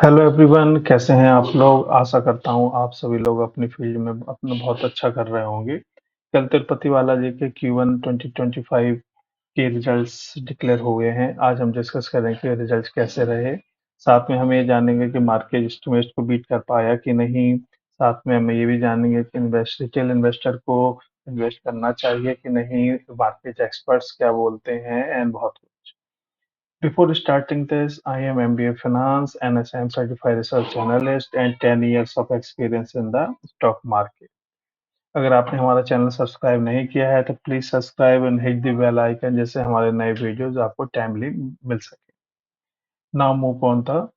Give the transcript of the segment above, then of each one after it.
Hello everyone, कैसे हैं आप लोग? आशा करता हूँ आप सभी लोग अपनी फील्ड में अपना बहुत अच्छा कर रहे होंगे। कल तिरुपति बालाजी के Q1 2025 के रिजल्ट्स डिक्लेयर हुए हैं। आज हम डिस्कस करेंगे कि रिजल्ट्स कैसे रहे। साथ में हम ये जानेंगे कि मार्केट एस्टिमेट को बीट कर पाया कि नहीं। साथ में हम ये भी जानेंगे कि रिटेल इन्वेस्टर को इन्वेस्ट करना चाहिए कि नहीं, मार्केट एक्सपर्ट्स क्या बोलते हैं एंड बहुत कुछ। Before starting this, I am MBA Finance and SM Certified Research Analyst and 10 years of experience in the stock market. अगर आपने हमारा चैनल सब्सक्राइब नहीं किया है तो please subscribe and hit the bell icon, जिससे हमारे नए वीडियोस आपको टाइमली मिल सके। Now move on the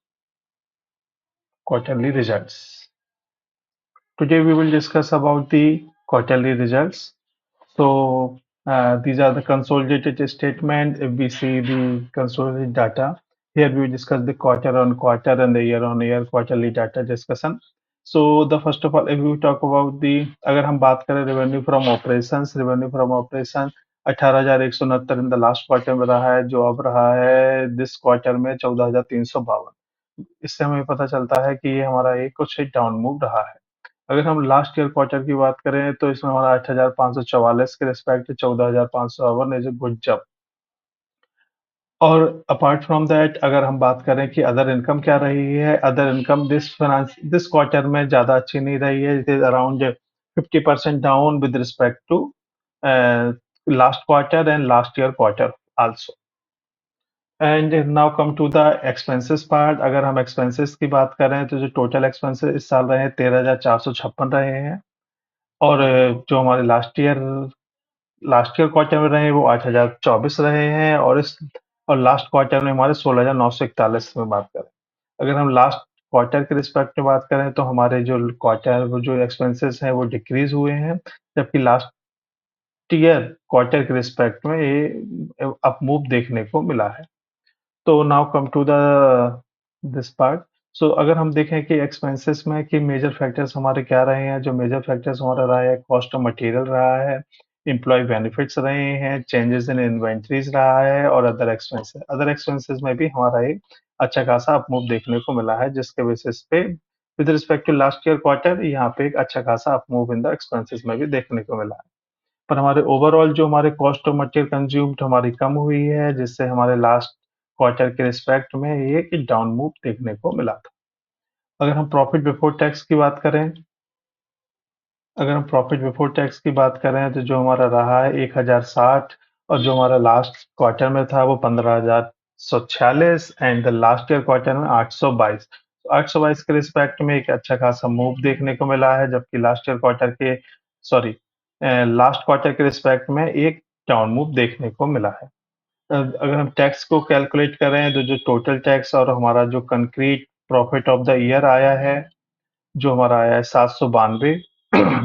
quarterly results. Today we will discuss about the quarterly results. So these are the consolidated statement. If we see the consolidated data, here we discuss the quarter on quarter and the year on year quarterly data discussion. So the first of all, if we talk about the, अगर हम बात करें revenue from operations 18,169 in the last quarter में रहा है, जो अब रहा है दिस क्वार्टर में 14,352। इससे हमें पता चलता है कि ये हमारा एक कुछ डाउन मूव रहा है। अगर हम लास्ट ईयर क्वार्टर की बात करें तो इसमें हमारा 8,544 के रिस्पेक्ट 14,552 इज ए गुड जब। और अपार्ट फ्रॉम दैट अगर हम बात करें कि अदर इनकम क्या रही है, अदर इनकम दिस क्वार्टर में ज़्यादा अच्छी नहीं रही है। It is around 50% down with respect to last quarter and last year quarter also. And now come to the expenses part. अगर हम एक्सपेंसेस की बात करें तो जो टोटल एक्सपेंसेस इस साल रहे हैं 13,456 रहे हैं। और जो हमारे लास्ट ईयर क्वार्टर में रहे वो 8,024 रहे हैं। और लास्ट क्वार्टर में हमारे 16,941 में बात करें। अगर हम लास्ट क्वार्टर के रिस्पेक्ट में बात करें तो हमारे जो जो एक्सपेंसेस हैं वो डिक्रीज हुए हैं, जबकि लास्ट ईयर क्वार्टर के रिस्पेक्ट में ये अप मूव देखने को मिला है। तो now come to the this part. So अगर हम देखें कि एक्सपेंसेस में कि मेजर फैक्टर्स हमारे क्या रहे हैं, जो मेजर फैक्टर्स हमारा रहा है, कॉस्ट ऑफ मटेरियल रहा है, एम्प्लॉय बेनिफिट्स रहे हैं, चेंजेस इन इन्वेंटरीज रहा है और अदर एक्सपेंसेस में भी हमारा एक अच्छा खासा अप मूव देखने को मिला है, जिसके बेसिस पे with respect to last year quarter यहाँ पे एक अच्छा खासा up move in the expenses में भी देखने को मिला है। पर हमारे ओवरऑल जो हमारे कॉस्ट ऑफ मटेरियल कंज्यूम्ड हमारी कम हुई है, जिससे हमारे लास्ट क्वार्टर के रिस्पेक्ट में ये एक डाउन मूव देखने को मिला था। अगर हम प्रॉफिट बिफोर टैक्स की बात करें अगर हम प्रॉफिट बिफोर टैक्स की बात करें तो जो हमारा रहा है 1,060, और जो हमारा लास्ट क्वार्टर में था वो 15,146 and the last year quarter में 822। 822 के रिस्पेक्ट में एक अच्छा खासा मूव देखने को मिला है, जबकि लास्ट क्वार्टर के रिस्पेक्ट में एक डाउन मूव देखने को मिला है। अगर हम टैक्स को कैलकुलेट करें तो जो टोटल टैक्स और हमारा जो concrete profit of the year आया है, जो हमारा आया है 792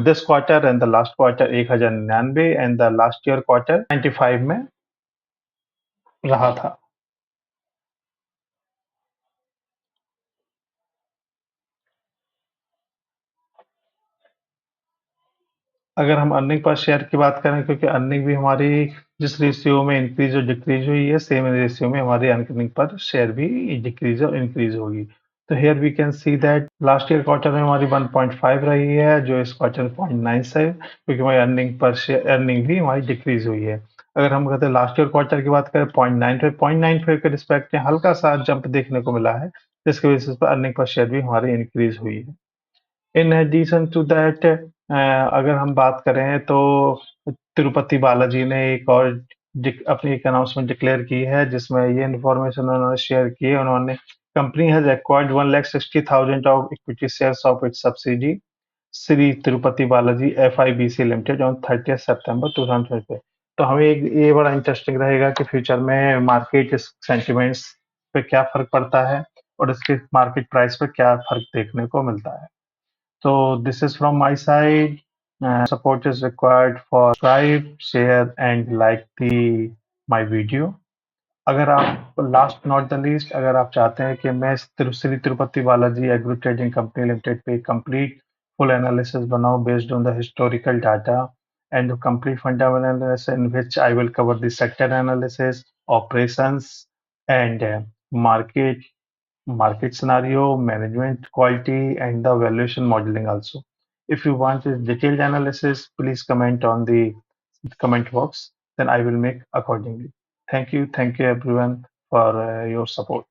this quarter and the last quarter 1,099 and the last year quarter 95 में रहा था। अगर हम अर्निंग पर शेयर की बात करें, क्योंकि अर्निंग भी हमारी जिस रेशियो में इंक्रीज और डिक्रीज हुई है, सेम रेशियो में हमारी अर्निंग पर शेयर भी डिक्रीज और इंक्रीज होगी। तो here we can see that last year quarter में हमारी 1.5 रही है, जो इस क्वार्टर 0.9 से, क्योंकि हमारी अर्निंग भी हमारी डिक्रीज हुई है। अगर हम कहते हैं लास्ट ईयर क्वार्टर की बात करें 0.95 के रिस्पेक्ट में हल्का सा जंप देखने को मिला है, जिसके बेसिस पर अर्निंग पर शेयर भी हमारी इंक्रीज हुई है। इन एडिशन टू दैट अगर हम बात करें तो तिरुपति बालाजी ने एक और अपनी एक अनाउंसमेंट डिक्लेयर की है, जिसमें ये इन्फॉर्मेशन उन्होंने शेयर की है। उन्होंने company has acquired 1,60,000 of equity shares of its subsidy Shri Tirupati Balaji FIBC limited on 30 सितंबर 2020। तो हमें एक ये बड़ा इंटरेस्टिंग रहेगा कि फ्यूचर में मार्केट सेंटिमेंट्स पे क्या फर्क पड़ता है और इसके मार्केट प्राइस पे क्या फर्क देखने को मिलता है। So this is from my side. Support is required for subscribe, share and like the my video. अगर आप लास्ट नॉट द लीस्ट, अगर आप चाहते हैं कि मैं Shri Tirupati Balaji agro trading company limited पे कंप्लीट फुल एनालिसिस बनाऊं based on the historical data and complete fundamental analysis in which I will cover the sector analysis, operations and market market scenario, management quality, and the valuation modeling also. If you want a detailed analysis, please comment on the comment box, then I will make accordingly. Thank you everyone for your support.